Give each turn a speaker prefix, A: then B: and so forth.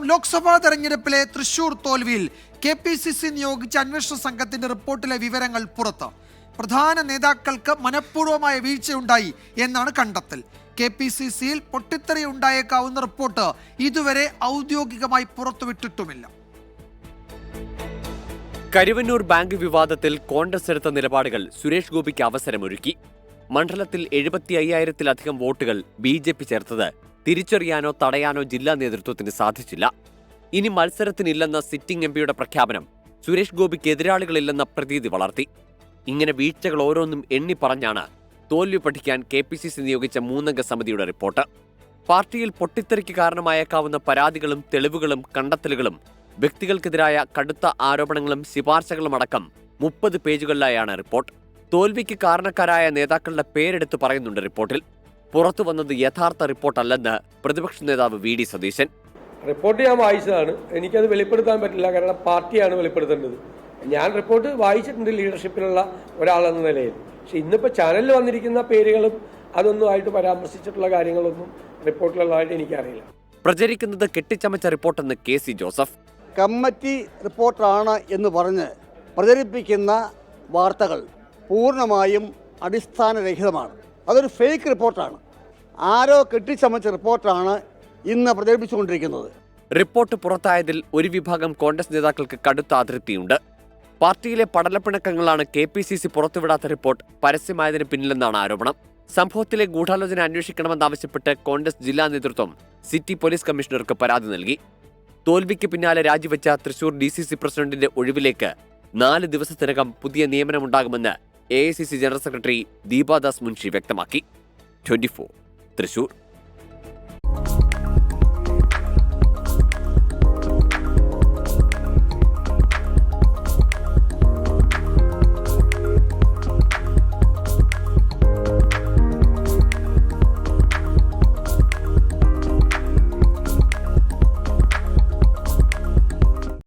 A: ലോക്സഭാ തെരഞ്ഞെടുപ്പിലെ തൃശൂർ തോൽവിയിൽ KPCC നിയോഗിച്ച അന്വേഷണ സംഘത്തിന്റെ റിപ്പോർട്ടിലെ വിവരങ്ങൾ പുറത്ത്. പ്രധാന നേതാക്കൾക്ക് മനഃപൂർവമായ വീഴ്ചയുണ്ടായി എന്നാണ് കണ്ടെത്തൽ. KPCCയിൽ പൊട്ടിത്തെറി ഉണ്ടായേക്കാവുന്ന റിപ്പോർട്ട് ഇതുവരെ ഔദ്യോഗികമായി പുറത്തുവിട്ടിട്ടുമില്ല.
B: കരുവന്നൂർ ബാങ്ക് വിവാദത്തിൽ കോൺഗ്രസ് എടുത്ത നിലപാടുകൾ സുരേഷ് ഗോപിക്ക് അവസരമൊരുക്കി. മണ്ഡലത്തിൽ 75,000-ലധികം വോട്ടുകൾ BJP ചേർത്തത് തിരിച്ചറിയാനോ തടയാനോ ജില്ലാ നേതൃത്വത്തിന് സാധിച്ചില്ല. ഇനി മത്സരത്തിനില്ലെന്ന സിറ്റിംഗ് MPയുടെ പ്രഖ്യാപനം സുരേഷ് ഗോപിക്ക് എതിരാളികളില്ലെന്ന പ്രതീതി വളർത്തി. ഇങ്ങനെ വീഴ്ചകൾ ഓരോന്നും എണ്ണിപ്പറഞ്ഞാണ് തോൽവി പഠിക്കാൻ KPCC നിയോഗിച്ച 3-അംഗ സമിതിയുടെ റിപ്പോർട്ട്. പാർട്ടിയിൽ പൊട്ടിത്തെറിക്ക് കാരണമായേക്കാവുന്ന പരാതികളും തെളിവുകളും കണ്ടെത്തലുകളും വ്യക്തികൾക്കെതിരായ കടുത്ത ആരോപണങ്ങളും ശിപാർശകളും അടക്കം 30 പേജുകളിലായാണ് റിപ്പോർട്ട്. തോൽവിക്ക് കാരണക്കാരായ നേതാക്കളുടെ പേരെടുത്ത് പറയുന്നുണ്ട് റിപ്പോർട്ടിൽ. പുറത്തു വന്നത് യഥാർത്ഥ റിപ്പോർട്ടല്ലെന്ന് പ്രതിപക്ഷ നേതാവ് VD സതീശൻ.
C: റിപ്പോർട്ട് ഞാൻ വായിച്ചതാണ്. എനിക്കത് വെളിപ്പെടുത്താൻ പറ്റില്ല, കാരണം പാർട്ടിയാണ് വെളിപ്പെടുത്തേണ്ടത്. ഞാൻ റിപ്പോർട്ട് വായിച്ചിട്ടുണ്ട് ലീഡർഷിപ്പിലുള്ള ഒരാളെന്ന നിലയിൽ. പക്ഷെ ഇന്നിപ്പോൾ ചാനലിൽ വന്നിരിക്കുന്ന പേരുകളും അതൊന്നും ആയിട്ട് പരാമർശിച്ചിട്ടുള്ള കാര്യങ്ങളൊന്നും റിപ്പോർട്ടിലുള്ളതായിട്ട് എനിക്കറിയില്ല.
B: പ്രചരിക്കുന്നത് കെട്ടിച്ചമച്ച റിപ്പോർട്ടെന്ന് KC ജോസഫ്.
D: കമ്മിറ്റി റിപ്പോർട്ടാണ് എന്ന് പറഞ്ഞ് പ്രചരിപ്പിക്കുന്ന വാർത്തകൾ പൂർണ്ണമായും അടിസ്ഥാനരഹിതമാണ്. അതൊരു ഫേക്ക് റിപ്പോർട്ടാണ്. ആരോ കെട്ടിച്ചമച്ച റിപ്പോർട്ടാണ് ഇന്ന് പ്രചരിപ്പിച്ചുകൊണ്ടിരിക്കുന്നത്.
B: റിപ്പോർട്ട് പുറത്തായതിൽ ഒരു വിഭാഗം കോൺഗ്രസ് നേതാക്കൾക്ക് കടുത്ത അതൃപ്തിയുണ്ട്. പാർട്ടിയിലെ പടലപ്പിണക്കങ്ങളാണ് KPCC പുറത്തുവിടാത്ത റിപ്പോർട്ട് പരസ്യമായതിന് പിന്നിലെന്നാണ് ആരോപണം. സംഭവത്തിലെ ഗൂഢാലോചന അന്വേഷിക്കണമെന്നാവശ്യപ്പെട്ട് കോൺഗ്രസ് ജില്ലാ നേതൃത്വം സിറ്റി പോലീസ് കമ്മീഷണർക്ക് പരാതി നൽകി. തോൽവിക്ക് പിന്നാലെ രാജിവെച്ച തൃശൂർ DCC പ്രസിഡന്റിന്റെ ഒഴിവിലേക്ക് 4 ദിവസത്തിനകം പുതിയ നിയമനമുണ്ടാകുമെന്ന് AICC general secretary Deepa Das Munshi വ്യക്തമാക്കി. 24 തൃശൂർ.